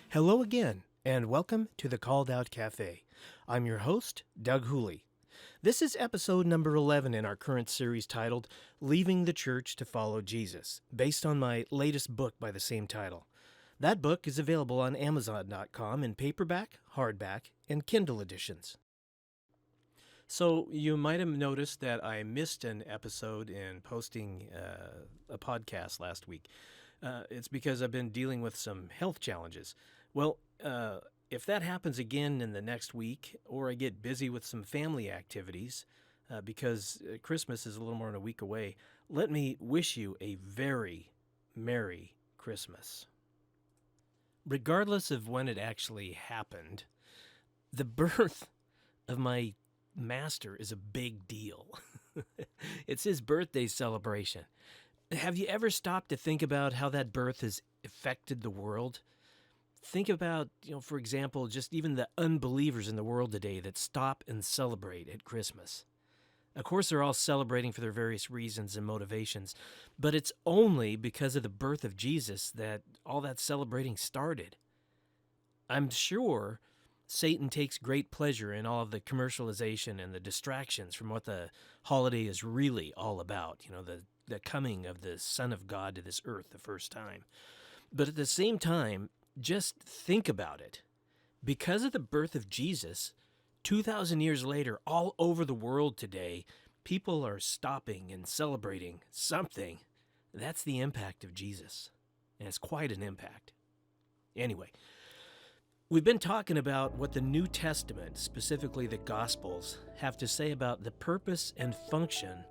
Hello again, and welcome to the Called Out Cafe. I'm your host, Doug Hooley. This is episode number 11 in our current series titled Leaving the Church to Follow Jesus, based on my latest book by the same title. That book is available on Amazon.com in paperback, hardback, and Kindle editions. So you might have noticed that I missed an episode in posting a podcast last week. It's because I've been dealing with some health challenges. Well, if that happens again in the next week, or I get busy with some family activities, because Christmas is a little more than a week away, let me wish you a very Merry Christmas. Regardless of when it actually happened, the birth of my master is a big deal. It's his birthday celebration. Have you ever stopped to think about how that birth has affected the world? Think about, for example, just even the unbelievers in the world today that stop and celebrate at Christmas. Of course, they're all celebrating for their various reasons and motivations, but it's only because of the birth of Jesus that all that celebrating started. I'm sure Satan takes great pleasure in all of the commercialization and the distractions from what the holiday is really all about, the coming of the Son of God to this earth the first time. But at the same time, just think about it. Because of the birth of Jesus, 2,000 years later, all over the world today, people are stopping and celebrating something. That's the impact of Jesus. And it's quite an impact. Anyway, we've been talking about what the New Testament, specifically the Gospels, have to say about the purpose and function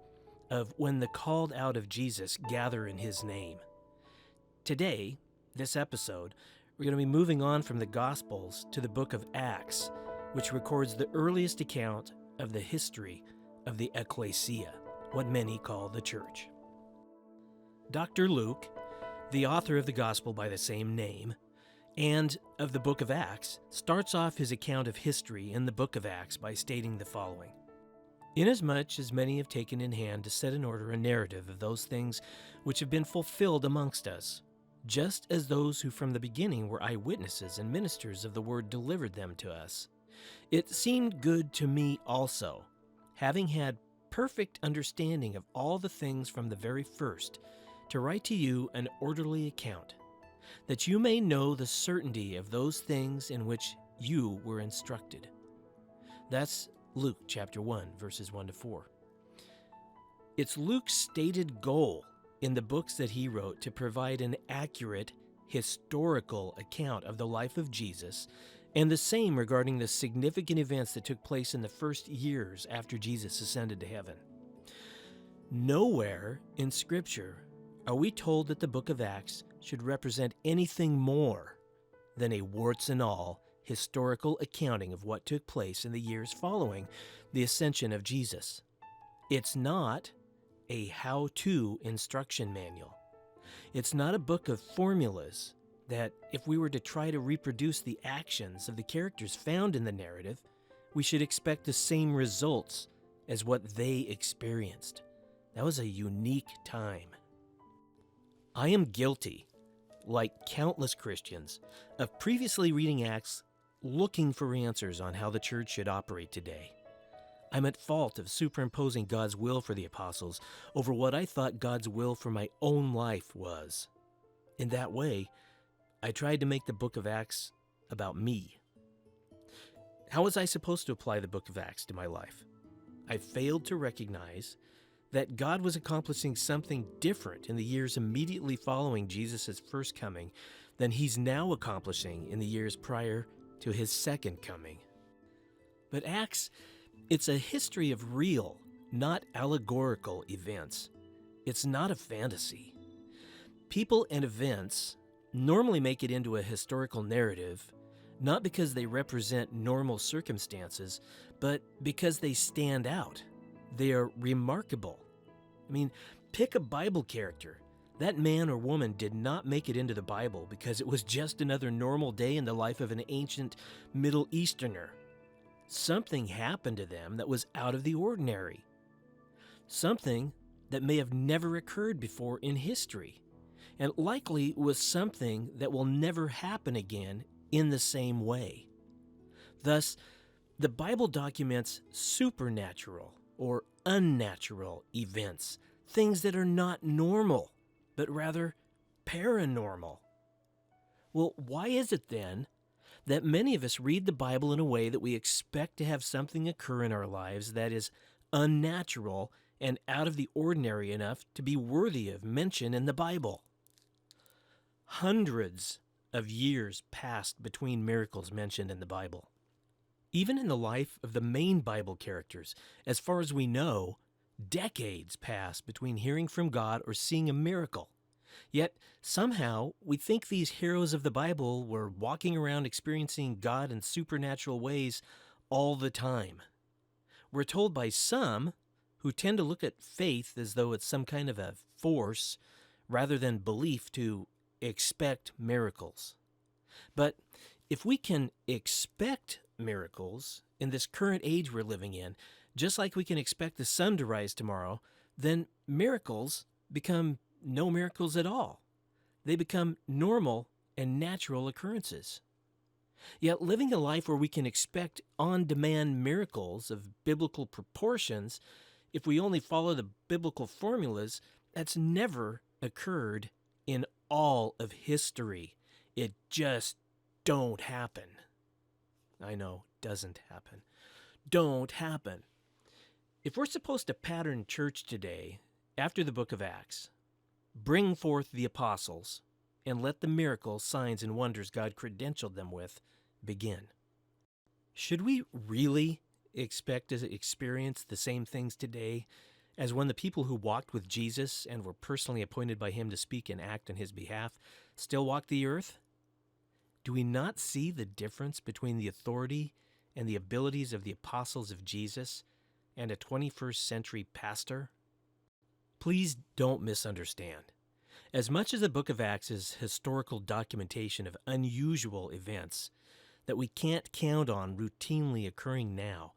of when the called out of Jesus gather in his name. Today, this episode, we're going to be moving on from the Gospels to the book of Acts, which records the earliest account of the history of the Ekklesia, what many call the church. Dr. Luke, the author of the Gospel by the same name, and of the book of Acts, starts off his account of history in the book of Acts by stating the following. Inasmuch as many have taken in hand to set in order a narrative of those things which have been fulfilled amongst us, just as those who from the beginning were eyewitnesses and ministers of the word delivered them to us. It seemed good to me also, having had perfect understanding of all the things from the very first, to write to you an orderly account, that you may know the certainty of those things in which you were instructed. That's Luke chapter 1, verses 1 to 4. It's Luke's stated goal in the books that he wrote to provide an accurate historical account of the life of Jesus, and the same regarding the significant events that took place in the first years after Jesus ascended to heaven. Nowhere in Scripture are we told that the book of Acts should represent anything more than a warts and all historical accounting of what took place in the years following the ascension of Jesus. It's not a how-to instruction manual. It's not a book of formulas that, if we were to try to reproduce the actions of the characters found in the narrative, we should expect the same results as what they experienced. That was a unique time. I am guilty, like countless Christians, of previously reading Acts looking for answers on how the church should operate today. I'm at fault of superimposing God's will for the apostles over what I thought God's will for my own life was. In that way, I tried to make the book of Acts about me. How was I supposed to apply the book of Acts to my life? I failed to recognize that God was accomplishing something different in the years immediately following Jesus' first coming than he's now accomplishing in the years prior to his second coming. But Acts, it's a history of real, not allegorical events. It's not a fantasy. People and events normally make it into a historical narrative, not because they represent normal circumstances, but because they stand out. They are remarkable. I mean, pick a Bible character. That man or woman did not make it into the Bible because it was just another normal day in the life of an ancient Middle Easterner. Something happened to them that was out of the ordinary. Something that may have never occurred before in history, and likely was something that will never happen again in the same way. Thus, the Bible documents supernatural or unnatural events, things that are not normal, but rather paranormal. Well, why is it then that many of us read the Bible in a way that we expect to have something occur in our lives that is unnatural and out of the ordinary enough to be worthy of mention in the Bible? Hundreds of years passed between miracles mentioned in the Bible. Even in the life of the main Bible characters, as far as we know, decades passed between hearing from God or seeing a miracle. Yet, somehow, we think these heroes of the Bible were walking around experiencing God in supernatural ways all the time. We're told by some who tend to look at faith as though it's some kind of a force rather than belief to expect miracles. But if we can expect miracles in this current age we're living in, just like we can expect the sun to rise tomorrow, then miracles become no miracles at all. They become normal and natural occurrences. Yet living a life where we can expect on-demand miracles of biblical proportions, if we only follow the biblical formulas, that's never occurred in all of history. It just don't happen. I know, doesn't happen. Don't happen. If we're supposed to pattern church today, after the book of Acts, bring forth the apostles, and let the miracles, signs, and wonders God credentialed them with begin. Should we really expect to experience the same things today as when the people who walked with Jesus and were personally appointed by him to speak and act on his behalf still walk the earth? Do we not see the difference between the authority and the abilities of the apostles of Jesus and a 21st century pastor? Please don't misunderstand. As much as the book of Acts is historical documentation of unusual events that we can't count on routinely occurring now,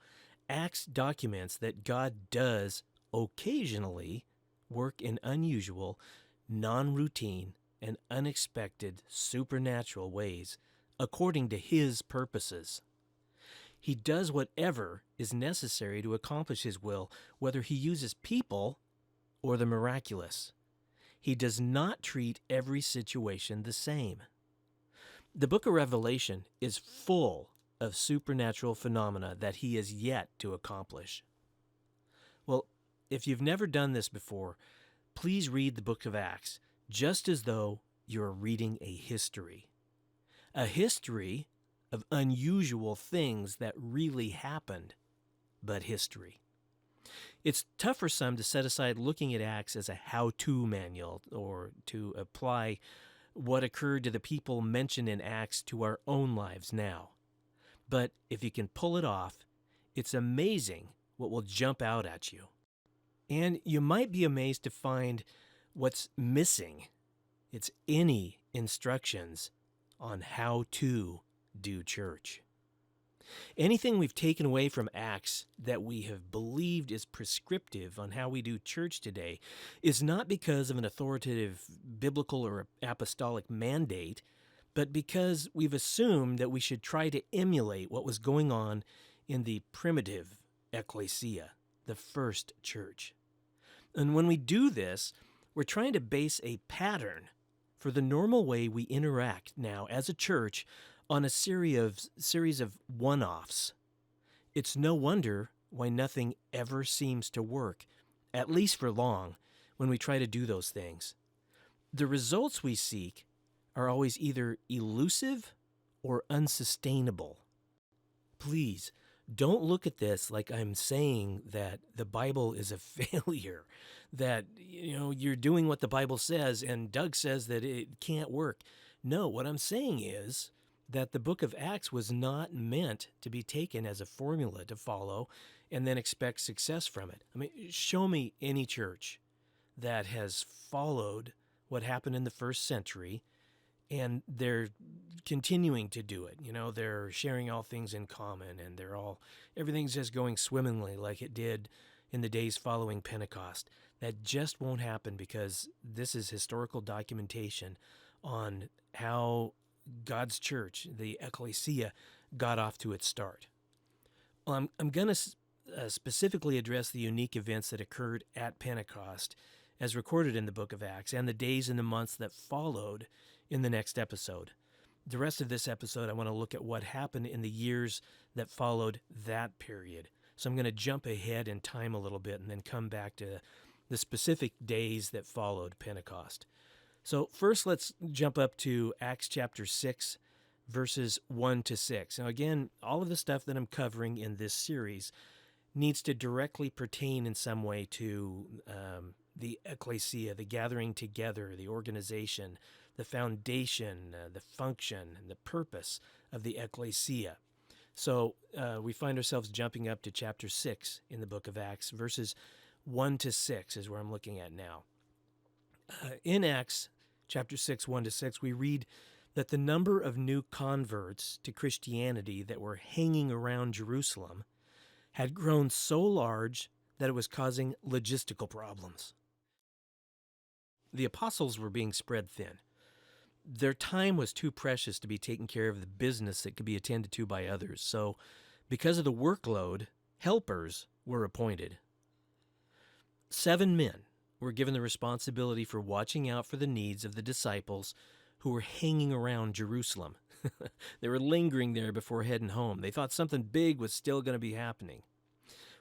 Acts documents that God does occasionally work in unusual, non-routine, and unexpected supernatural ways according to his purposes. He does whatever is necessary to accomplish his will, whether he uses people or the miraculous. He does not treat every situation the same. The book of Revelation is full of supernatural phenomena that he is yet to accomplish. Well, if you've never done this before, please read the book of Acts just as though you're reading a history of unusual things that really happened, but history. It's tough for some to set aside looking at Acts as a how-to manual or to apply what occurred to the people mentioned in Acts to our own lives now. But if you can pull it off, it's amazing what will jump out at you. And you might be amazed to find what's missing. It's any instructions on how to do church. Anything we've taken away from Acts that we have believed is prescriptive on how we do church today is not because of an authoritative biblical or apostolic mandate, but because we've assumed that we should try to emulate what was going on in the primitive Ekklesia, the first church. And when we do this, we're trying to base a pattern for the normal way we interact now as a church on a series of one-offs. It's no wonder why nothing ever seems to work, at least for long, when we try to do those things. The results we seek are always either elusive or unsustainable. Please, don't look at this like I'm saying that the Bible is a failure, that you're doing what the Bible says and Doug says that it can't work. No, what I'm saying is that the book of Acts was not meant to be taken as a formula to follow and then expect success from it. I mean, show me any church that has followed what happened in the first century and they're continuing to do it. They're sharing all things in common and everything's just going swimmingly like it did in the days following Pentecost. That just won't happen because this is historical documentation on how God's church, the Ekklesia, got off to its start. Well, I'm going to specifically address the unique events that occurred at Pentecost as recorded in the book of Acts and the days and the months that followed in the next episode. The rest of this episode, I want to look at what happened in the years that followed that period. So I'm going to jump ahead in time a little bit and then come back to the specific days that followed Pentecost. So first, let's jump up to Acts chapter 6, verses 1 to 6. Now again, all of the stuff that I'm covering in this series needs to directly pertain in some way to the Ekklesia, the gathering together, the organization, the foundation, the function, and the purpose of the Ekklesia. So we find ourselves jumping up to chapter 6 in the book of Acts, verses 1 to 6 is where I'm looking at now. In Acts chapter 6, 1 to 6, we read that the number of new converts to Christianity that were hanging around Jerusalem had grown so large that it was causing logistical problems. The apostles were being spread thin. Their time was too precious to be taking care of the business that could be attended to by others. So, because of the workload, helpers were appointed. 7 men were given the responsibility for watching out for the needs of the disciples who were hanging around Jerusalem. They were lingering there before heading home. They thought something big was still going to be happening.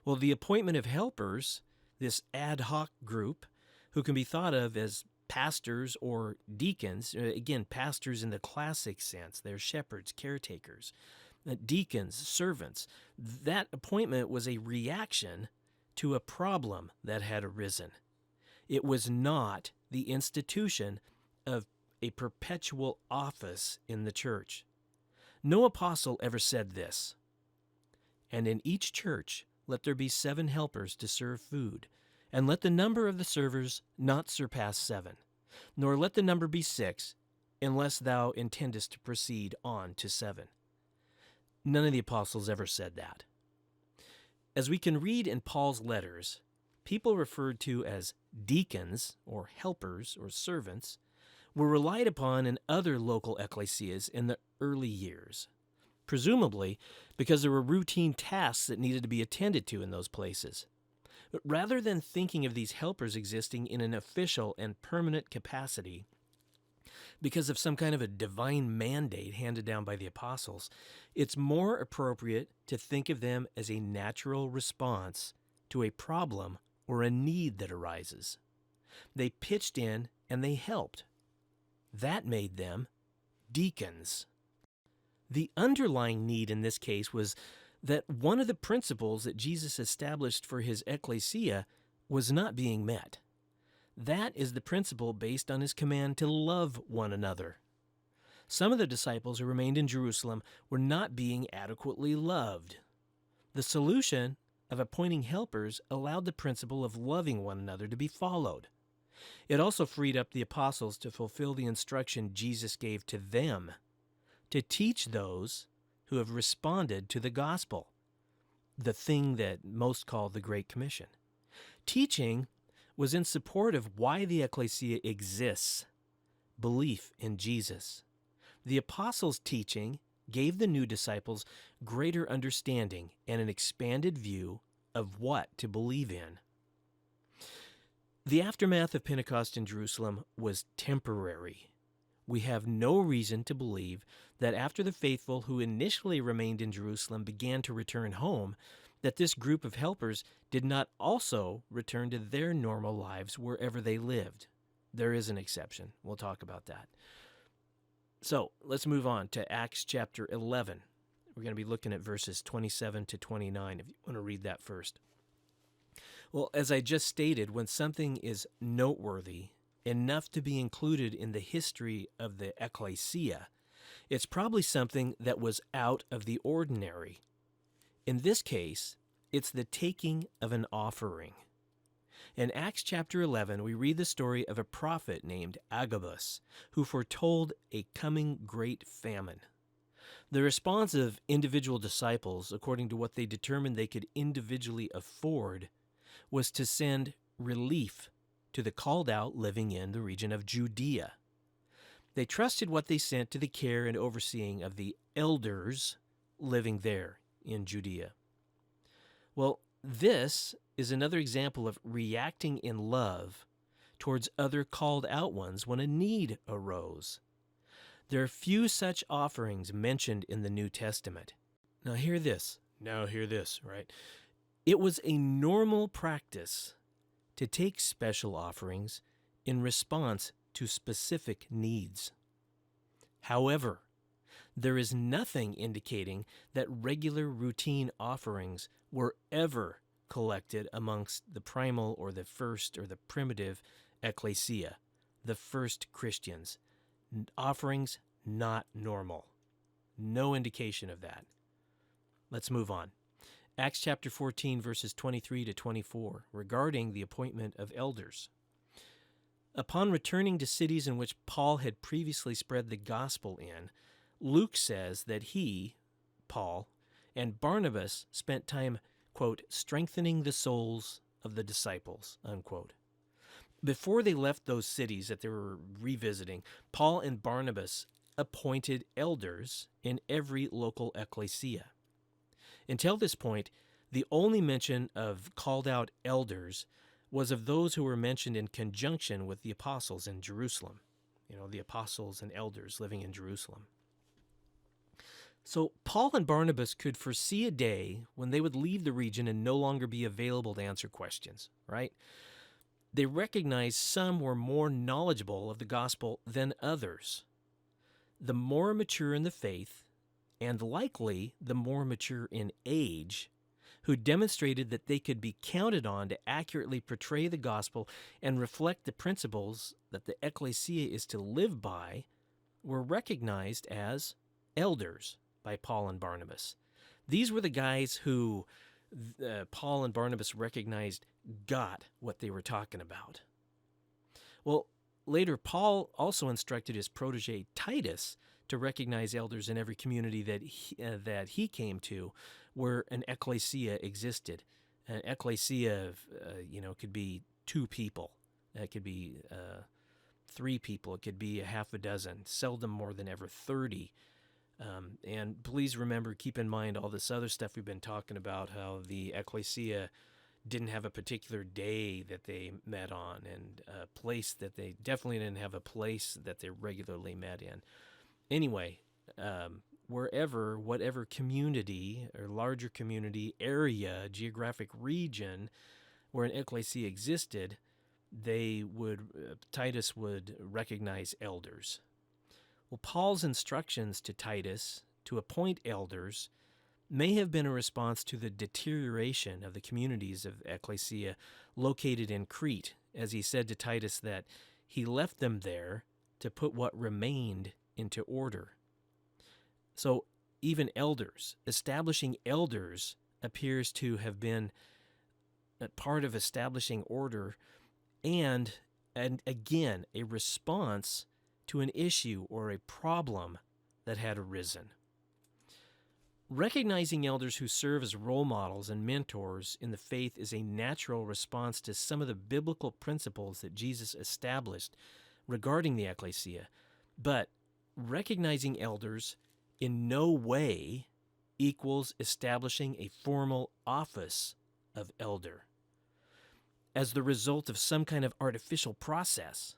Well, the appointment of helpers, this ad hoc group, who can be thought of as pastors or deacons, again, pastors in the classic sense, they're shepherds, caretakers, deacons, servants. That appointment was a reaction to a problem that had arisen. It was not the institution of a perpetual office in the church. No apostle ever said this. And in each church, let there be 7 helpers to serve food, and let the number of the servers not surpass 7, nor let the number be 6, unless thou intendest to proceed on to 7. None of the apostles ever said that. As we can read in Paul's letters, people referred to as deacons, or helpers, or servants, were relied upon in other local ecclesias in the early years, presumably because there were routine tasks that needed to be attended to in those places. But rather than thinking of these helpers existing in an official and permanent capacity because of some kind of a divine mandate handed down by the apostles, it's more appropriate to think of them as a natural response to a problem or a need that arises. They pitched in and they helped. That made them deacons. The underlying need in this case was that one of the principles that Jesus established for his ecclesia was not being met. That is the principle based on his command to love one another. Some of the disciples who remained in Jerusalem were not being adequately loved. The solution of appointing helpers allowed the principle of loving one another to be followed. It also freed up the apostles to fulfill the instruction Jesus gave to them to teach those who have responded to the gospel, the thing that most call the Great Commission. Teaching was in support of why the ecclesia exists, belief in Jesus. The apostles' teaching gave the new disciples greater understanding and an expanded view of what to believe in. The aftermath of Pentecost in Jerusalem was temporary. We have no reason to believe that after the faithful who initially remained in Jerusalem began to return home, that this group of helpers did not also return to their normal lives wherever they lived. There is an exception. We'll talk about that. So let's move on to Acts chapter 11. We're going to be looking at verses 27 to 29 if you want to read that first. Well, as I just stated, when something is noteworthy enough to be included in the history of the Ekklesia, it's probably something that was out of the ordinary. In this case, it's the taking of an offering. In Acts chapter 11, we read the story of a prophet named Agabus, who foretold a coming great famine. The response of individual disciples, according to what they determined they could individually afford, was to send relief to the called out living in the region of Judea. They trusted what they sent to the care and overseeing of the elders living there in Judea. Well, this is another example of reacting in love towards other called out ones when a need arose. There are few such offerings mentioned in the New Testament. Now hear this, right? It was a normal practice to take special offerings in response to specific needs. However, there is nothing indicating that regular routine offerings were ever collected amongst the primal or the first or the primitive Ekklesia, the first Christians. Offerings not normal. No indication of that. Let's move on. Acts chapter 14, verses 23 to 24, regarding the appointment of elders. Upon returning to cities in which Paul had previously spread the gospel in, Luke says that he, Paul, and Barnabas spent time, quote, strengthening the souls of the disciples, unquote. Before they left those cities that they were revisiting, Paul and Barnabas appointed elders in every local ecclesia. Until this point, the only mention of called out elders was of those who were mentioned in conjunction with the apostles in Jerusalem. The apostles and elders living in Jerusalem. So Paul and Barnabas could foresee a day when they would leave the region and no longer be available to answer questions, right? They recognized some were more knowledgeable of the gospel than others. The more mature in the faith, and likely the more mature in age, who demonstrated that they could be counted on to accurately portray the gospel and reflect the principles that the ecclesia is to live by, were recognized as elders by Paul and Barnabas. These were the guys who Paul and Barnabas recognized got what they were talking about. Well, later Paul also instructed his protege Titus to recognize elders in every community that he came to where an ecclesia existed. An ecclesia, could be 2 people. It could be 3 people. It could be a half a dozen, seldom more than ever 30. And please remember, keep in mind all this other stuff we've been talking about, how the ecclesia didn't have a particular day that they met on, and a place that they definitely didn't have a place that they regularly met in. Anyway, whatever community or larger community, area, geographic region where an ecclesia existed, Titus would recognize elders. Well, Paul's instructions to Titus to appoint elders may have been a response to the deterioration of the communities of Ekklesia located in Crete, as he said to Titus that he left them there to put what remained into order. So even establishing elders appears to have been a part of establishing order and again, a response to an issue or a problem that had arisen. Recognizing elders who serve as role models and mentors in the faith is a natural response to some of the biblical principles that Jesus established regarding the ecclesia, but recognizing elders in no way equals establishing a formal office of elder as the result of some kind of artificial process.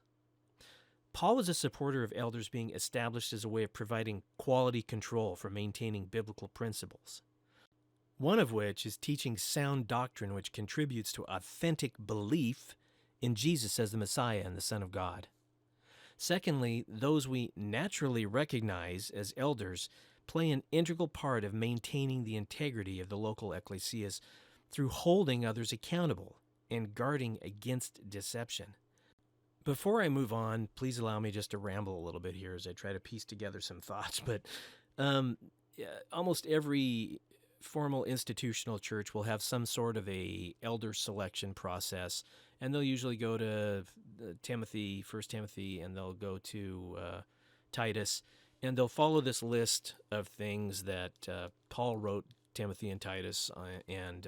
Paul is a supporter of elders being established as a way of providing quality control for maintaining biblical principles, one of which is teaching sound doctrine which contributes to authentic belief in Jesus as the Messiah and the Son of God. Secondly, those we naturally recognize as elders play an integral part of maintaining the integrity of the local ecclesias through holding others accountable and guarding against deception. Before I move on, please allow me just to ramble a little bit here as I try to piece together some thoughts. But almost every formal institutional church will have some sort of a elder selection process, and they'll usually go to Timothy, 1 Timothy, and they'll go to Titus, and they'll follow this list of things that Paul wrote Timothy and Titus, and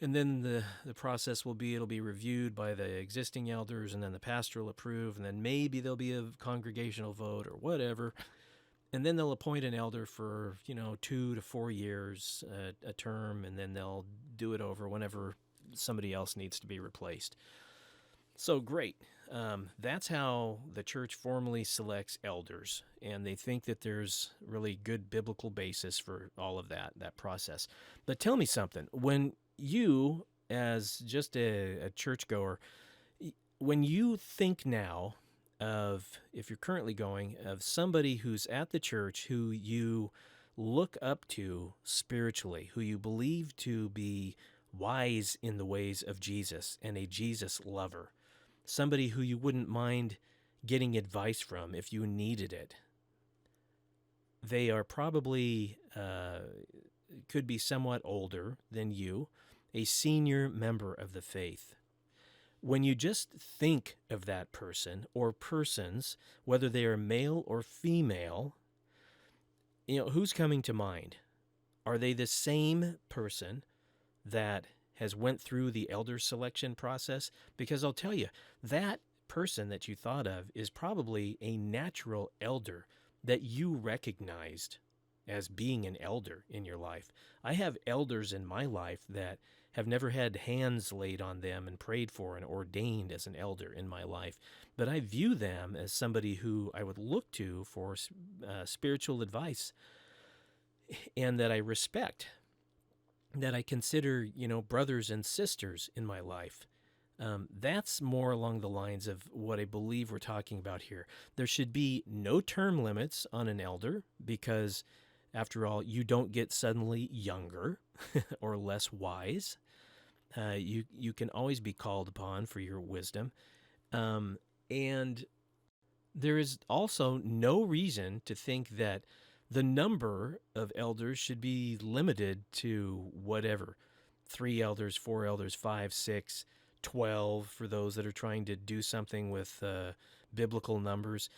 And then the process will be, it'll be reviewed by the existing elders, and then the pastor will approve, and then maybe there'll be a congregational vote or whatever. And then they'll appoint an elder for, 2 to 4 years, a term, and then they'll do it over whenever somebody else needs to be replaced. So great. That's how the church formally selects elders, and they think that there's really good biblical basis for all of that process. But tell me something. When you, as just a churchgoer, when you think now of, if you're currently going, of somebody who's at the church who you look up to spiritually, who you believe to be wise in the ways of Jesus and a Jesus lover, somebody who you wouldn't mind getting advice from if you needed it, they are probably, could be somewhat older than you, a senior member of the faith. When you just think of that person or persons, whether they are male or female, who's coming to mind? Are they the same person that has went through the elder selection process? Because I'll tell you, that person that you thought of is probably a natural elder that you recognized as being an elder in your life. I have elders in my life that have never had hands laid on them and prayed for and ordained as an elder in my life, but I view them as somebody who I would look to for spiritual advice, and that I respect, that I consider, brothers and sisters in my life. That's more along the lines of what I believe we're talking about here. There should be no term limits on an elder because, after all, you don't get suddenly younger or less wise. You can always be called upon for your wisdom. And there is also no reason to think that the number of elders should be limited to whatever, 3 elders, 4 elders, 5, 6, 12 for those that are trying to do something with biblical numbers.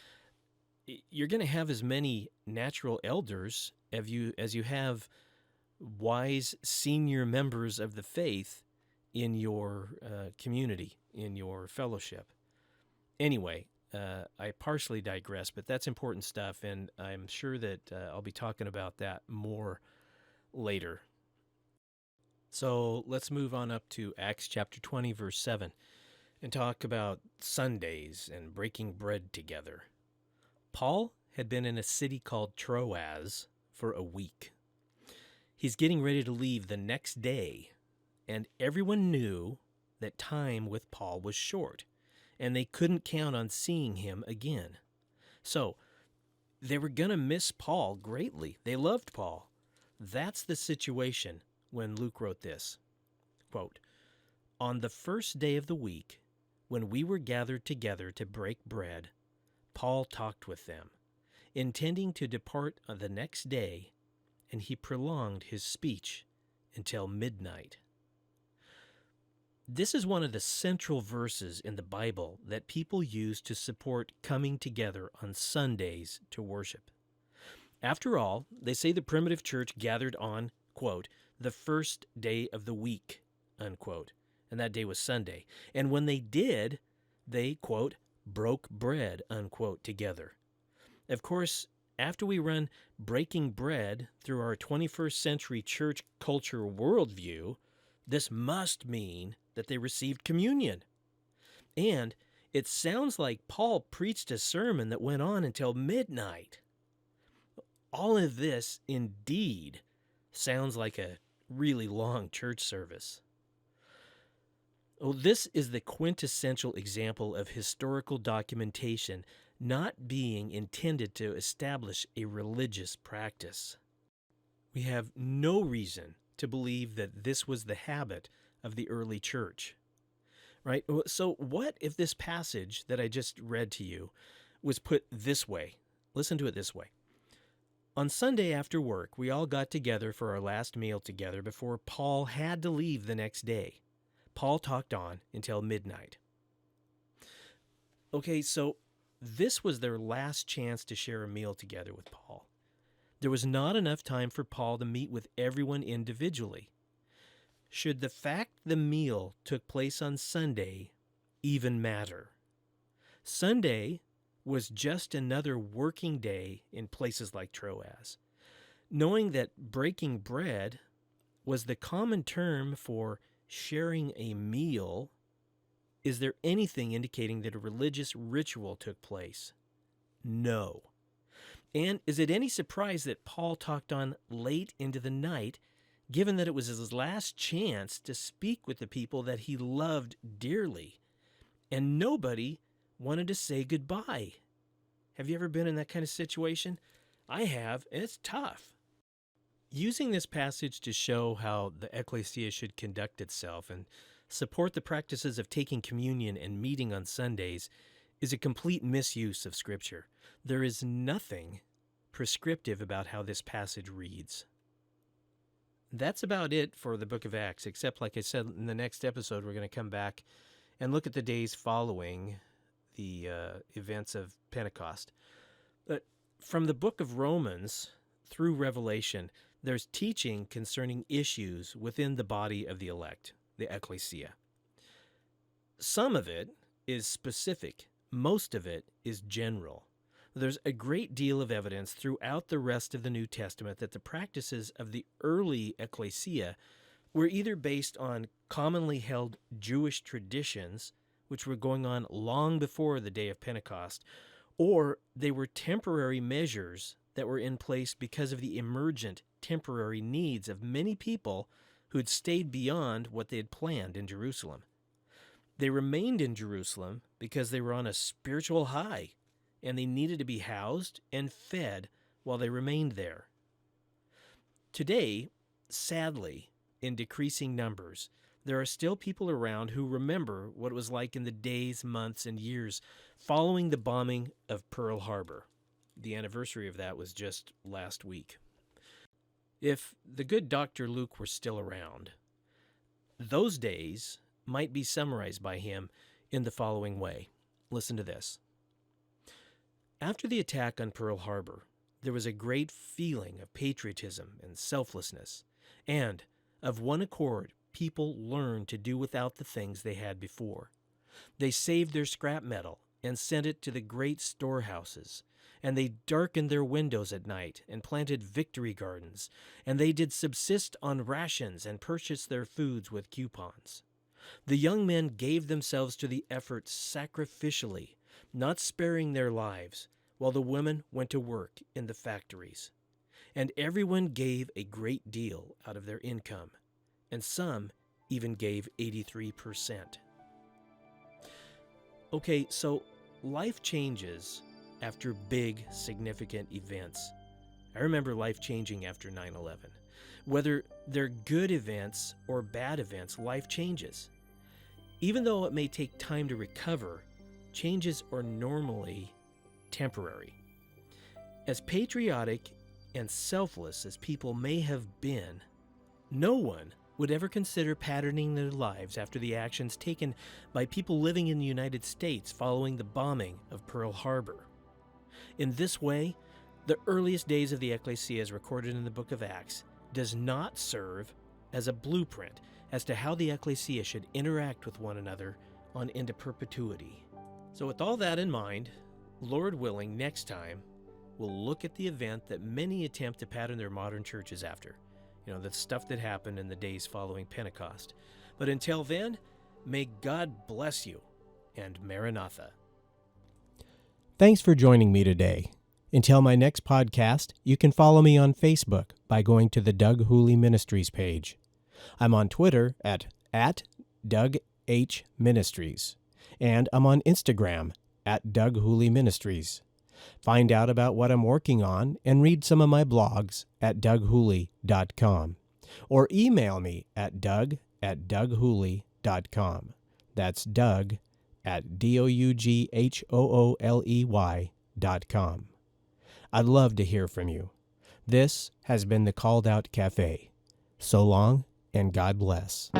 You're going to have as many natural elders as you have wise senior members of the faith in your community, in your fellowship. Anyway, I partially digress, but that's important stuff, and I'm sure that I'll be talking about that more later. So let's move on up to Acts chapter 20, verse 7, and talk about Sundays and breaking bread together. Paul had been in a city called Troas for a week. He's getting ready to leave the next day, and everyone knew that time with Paul was short, and they couldn't count on seeing him again. So they were going to miss Paul greatly. They loved Paul. That's the situation when Luke wrote this, quote, "On the first day of the week, when we were gathered together to break bread, Paul talked with them, intending to depart on the next day, and he prolonged his speech until midnight." This is one of the central verses in the Bible that people use to support coming together on Sundays to worship. After all, they say the primitive church gathered on, quote, the first day of the week, unquote, and that day was Sunday. And when they did, they, quote, broke bread, unquote, together. Of course, after we run breaking bread through our 21st century church culture worldview, this must mean that they received communion. And it sounds like Paul preached a sermon that went on until midnight. All of this, indeed, sounds like a really long church service. Well, this is the quintessential example of historical documentation not being intended to establish a religious practice. We have no reason to believe that this was the habit of the early church, right? So what if this passage that I just read to you was put this way? Listen to it this way. On Sunday after work, we all got together for our last meal together before Paul had to leave the next day. Paul talked on until midnight. Okay, so this was their last chance to share a meal together with Paul. There was not enough time for Paul to meet with everyone individually. should the fact the meal took place on Sunday even matter? Sunday was just another working day in places like Troas. Knowing that breaking bread was the common term for sharing a meal, is there anything indicating that a religious ritual took place? No. And is it any surprise that Paul talked on late into the night, given that it was his last chance to speak with the people that he loved dearly, and nobody wanted to say goodbye? Have you ever been in that kind of situation? I have, and it's tough. Using this passage to show how the Ekklesia should conduct itself and support the practices of taking communion and meeting on Sundays is a complete misuse of Scripture. There is nothing prescriptive about how this passage reads. That's about it for the book of Acts, except, like I said, in the next episode, we're going to come back and look at the days following the events of Pentecost. But from the book of Romans through Revelation, there's teaching concerning issues within the body of the elect, the Ekklesia. Some of it is specific. Most of it is general. There's a great deal of evidence throughout the rest of the New Testament that the practices of the early Ekklesia were either based on commonly held Jewish traditions, which were going on long before the day of Pentecost, or they were temporary measures that were in place because of the emergent temporary needs of many people who had stayed beyond what they had planned in Jerusalem. They remained in Jerusalem because they were on a spiritual high, and they needed to be housed and fed while they remained there. Today, sadly, in decreasing numbers, there are still people around who remember what it was like in the days, months, and years following the bombing of Pearl Harbor. The anniversary of that was just last week. If the good Dr. Luke were still around, those days might be summarized by him in the following way. Listen to this. After the attack on Pearl Harbor, there was a great feeling of patriotism and selflessness, and of one accord, people learned to do without the things they had before. They saved their scrap metal and sent it to the great storehouses, and they darkened their windows at night and planted victory gardens, and they did subsist on rations and purchased their foods with coupons. The young men gave themselves to the effort sacrificially, not sparing their lives, while the women went to work in the factories. And everyone gave a great deal out of their income, and some even gave 83%. Okay, so life changes after big, significant events. I remember life changing after 9/11. Whether they're good events or bad events, life changes. Even though it may take time to recover, changes are normally temporary. As patriotic and selfless as people may have been, no one would ever consider patterning their lives after the actions taken by people living in the United States following the bombing of Pearl Harbor. In this way, the earliest days of the Ekklesia as recorded in the book of Acts does not serve as a blueprint as to how the Ekklesia should interact with one another on into perpetuity. So with all that in mind, Lord willing, next time, we'll look at the event that many attempt to pattern their modern churches after. The stuff that happened in the days following Pentecost. But until then, may God bless you, and Maranatha. Thanks for joining me today. Until my next podcast, you can follow me on Facebook by going to the Doug Hooley Ministries page. I'm on Twitter at Doug H. Ministries, and I'm on Instagram at Doug Hooley Ministries. Find out about what I'm working on and read some of my blogs at doughooley.com, or email me at doug@doughooley.com. That's Doug at doughooley.com. I'd love to hear from you. This has been the Called Out Cafe. So long, and God bless.